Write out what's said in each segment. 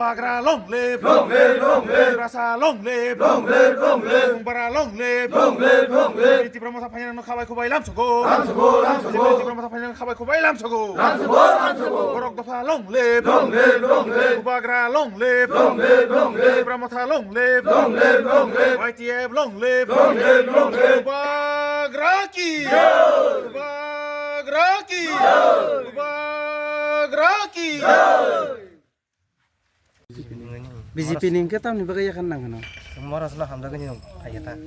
Bagra long live, Rasa long live, Bara long live, Iti promosa panjang no kawai kubai lam sogo, Iti promosa panjang kawai kubai lam sogo, Borok dofa long live, Bagra long live, Promosa long live, YTF long live, Bagraki, Bagraki, Bagraki. BJP ning ke tam ni bagay kan nang ano. Semua raslah hamda kan yung kayata.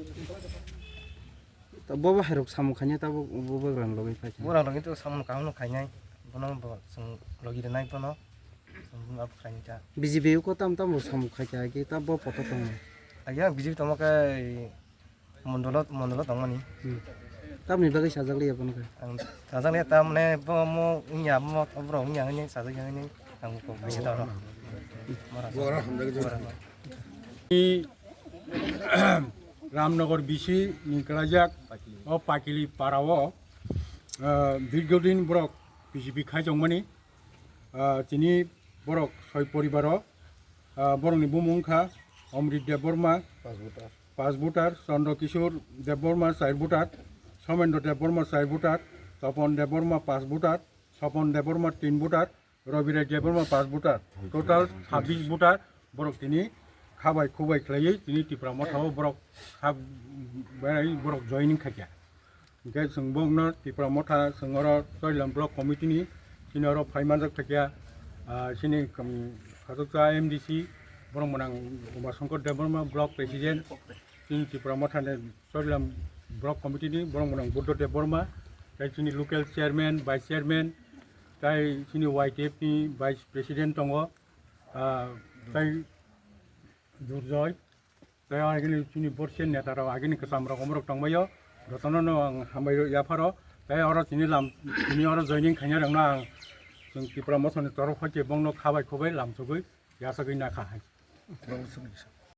Ta boba herok samu khanya ta boba gran logi pa. Orang orang itu sama kamu kayaknya, bukan bawa seng logi dan naik tuh seng apa kayaknya. BJP ko tam tam samu khaya ki ta bo poto tong. Ayah bijib tama ke mondolot tama nih. Tam ni bagay sajak li apon ka. Sajak lihat tam ne mau nyam mau obrol nyam ini sajak yang ini kamu kok bisa tahu. Ramnagar BC নিকলাজাক ও পাকিলি পাড়াও দীর্ঘদিন Borok BJP খাইজংমানি তিনি বরক ছয় পরিবার বরংনি বুমুংখা Amrit Debbarma 5 voter Chandrakishore Debbarma 4 voter Samendra Debbarma 4 voter Tapan Debbarma 5 voter Swapan Debbarma 3 voter Raviraj Debbarma 5 voter total 26 voter Borok তিনি খাবাই খুবাই খাইयै তিনি ত্রিপুরা মথাও বরক খাब বরক জয়নিং খাইয়া गे जों बंगनो ত্রিপুরা মথা जोंर सयलाम ब्लक कमिटिनि सिनर फाइमानजक खाइया सिनि खाजोजा एमडीसी बरं मोनां उमाशंकर देबबर्मा ब्लक प्रेसिडेंट सिनि त्रिपुरा मथानि सयलाम ब्लक कमिटिनि बरं मोनां बुद्ध देबबर्मा ताइ सिनि लोकेल चेयरमैन वाइस चेयरमैन ताइ सिनि YTF नि वाइस प्रेसिडेंट दङ ताइ दुर्जय ताइ आगोलनि सिनि बर्सेन नेताराव आगोलनि कामराव अमरक दंबायो रतननो आं हामबाय याफारो ताइ अर सिनि अर जयनिं खाइना दंना आं जों त्रिपुरा मथानि तरफ फाइके बंनो खाबाय खुबाय लामसुगै यासगै ना खाहाय